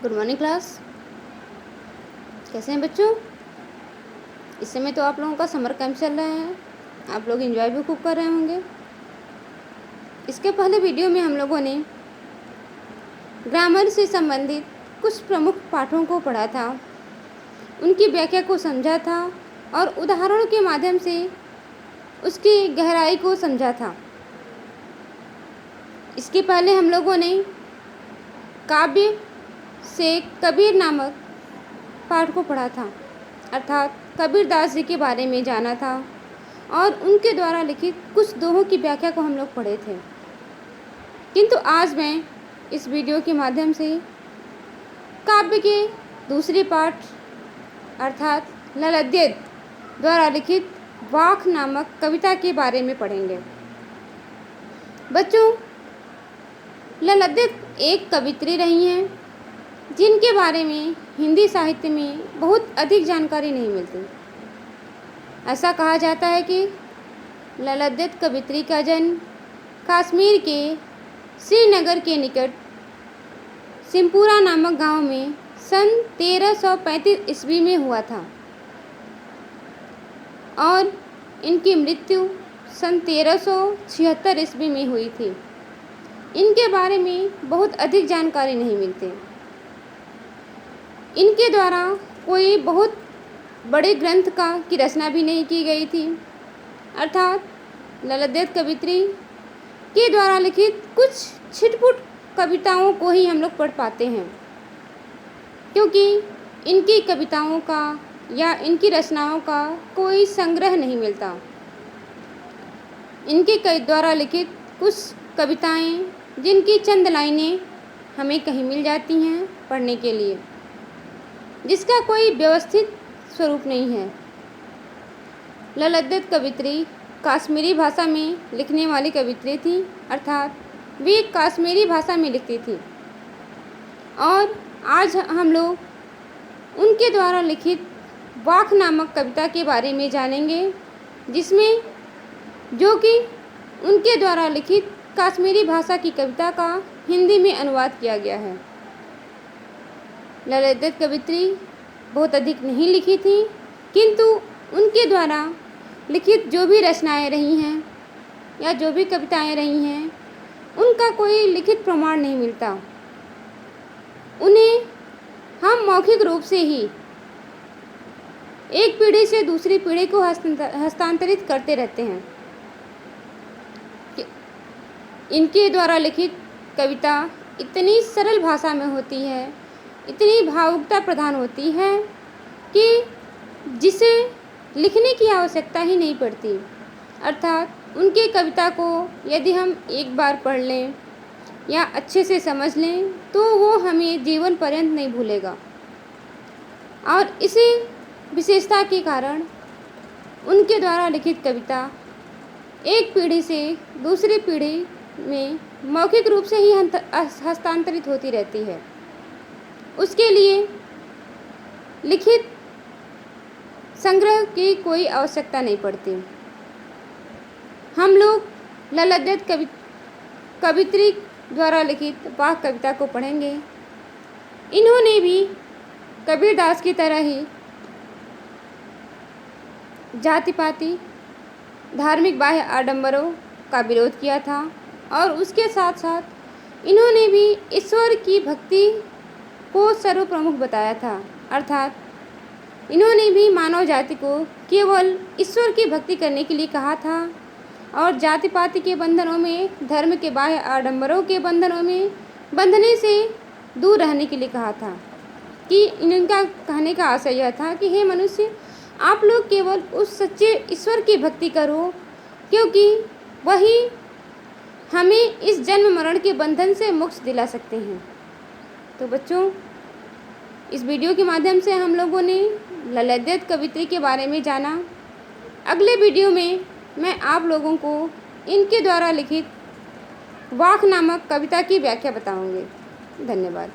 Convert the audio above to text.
Good morning class. कैसे हैं बच्चों? इस समय तो आप लोगों का समर कैंप चल रहा है, आप लोग एंजॉय भी खूब कर रहे होंगे। इसके पहले वीडियो में हम लोगों ने ग्रामर से संबंधित कुछ प्रमुख पाठों को पढ़ा था, उनकी व्याख्या को समझा था और उदाहरणों के माध्यम से उसकी गहराई को समझा था। इसके पहले हम लोगों ने काव्य से कबीर नामक पाठ को पढ़ा था, अर्थात कबीरदास जी के बारे में जाना था और उनके द्वारा लिखित कुछ दोहों की व्याख्या को हम लोग पढ़े थे। किंतु आज मैं इस वीडियो के माध्यम से काव्य के दूसरे पाठ अर्थात ललद्यद द्वारा लिखित वाक नामक कविता के बारे में पढ़ेंगे। बच्चों, ललद्यद एक कवित्री रही हैं जिनके बारे में हिंदी साहित्य में बहुत अधिक जानकारी नहीं मिलती। ऐसा कहा जाता है कि ललद्यद कवित्री का जन्म कश्मीर के श्रीनगर के निकट सिमपुरा नामक गांव में सन 1335 ईस्वी में हुआ था और इनकी मृत्यु सन 1376 ईस्वी में हुई थी। इनके बारे में बहुत अधिक जानकारी नहीं मिलती। इनके द्वारा कोई बहुत बड़े ग्रंथ की रचना भी नहीं की गई थी, अर्थात ललद्यद कवित्री के द्वारा लिखित कुछ छिटपुट कविताओं को ही हम लोग पढ़ पाते हैं, क्योंकि इनकी कविताओं का या इनकी रचनाओं का कोई संग्रह नहीं मिलता। इनके द्वारा लिखित कुछ कविताएं जिनकी चंद लाइनें हमें कहीं मिल जाती हैं पढ़ने के लिए, जिसका कोई व्यवस्थित स्वरूप नहीं है। ललद्यद कवित्री कश्मीरी भाषा में लिखने वाली कवित्री थी, अर्थात वे कश्मीरी भाषा में लिखती थी और आज हम लोग उनके द्वारा लिखित वाक नामक कविता के बारे में जानेंगे, जिसमें जो कि उनके द्वारा लिखित कश्मीरी भाषा की कविता का हिंदी में अनुवाद किया गया है। ललद्यद कवित्री बहुत अधिक नहीं लिखी थी, किंतु उनके द्वारा लिखित जो भी रचनाएं रही हैं या जो भी कविताएं रही हैं, उनका कोई लिखित प्रमाण नहीं मिलता। उन्हें हम मौखिक रूप से ही एक पीढ़ी से दूसरी पीढ़ी को हस्तांतरित करते रहते हैं। इनके द्वारा लिखित कविता इतनी सरल भाषा में होती है, इतनी भावुकता प्रधान होती है कि जिसे लिखने की आवश्यकता ही नहीं पड़ती, अर्थात उनके कविता को यदि हम एक बार पढ़ लें या अच्छे से समझ लें तो वो हमें जीवन पर्यंत नहीं भूलेगा। और इसी विशेषता के कारण उनके द्वारा लिखित कविता एक पीढ़ी से दूसरी पीढ़ी में मौखिक रूप से ही हस्तांतरित होती रहती है। उसके लिए लिखित संग्रह की कोई आवश्यकता नहीं पड़ती। हम लोग ललद्यद कवित्री द्वारा लिखित वाक कविता को पढ़ेंगे। इन्होंने भी कबीरदास की तरह ही जाति पाति धार्मिक बाह्य आडंबरों का विरोध किया था और उसके साथ साथ इन्होंने भी ईश्वर की भक्ति को सर्वप्रमुख बताया था, अर्थात इन्होंने भी मानव जाति को केवल ईश्वर की भक्ति करने के लिए कहा था और जाति पाति के बंधनों में, धर्म के बाह्य आडंबरों के बंधनों में बंधने से दूर रहने के लिए कहा था। कि इनका कहने का आशय यह था कि हे मनुष्य, आप लोग केवल उस सच्चे ईश्वर की भक्ति करो, क्योंकि वही हमें इस जन्म मरण के बंधन से मोक्ष दिला सकते हैं। तो बच्चों, इस वीडियो के माध्यम से हम लोगों ने ललद्यद कवित्री के बारे में जाना। अगले वीडियो में मैं आप लोगों को इनके द्वारा लिखित वाक नामक कविता की व्याख्या बताऊंगी। धन्यवाद।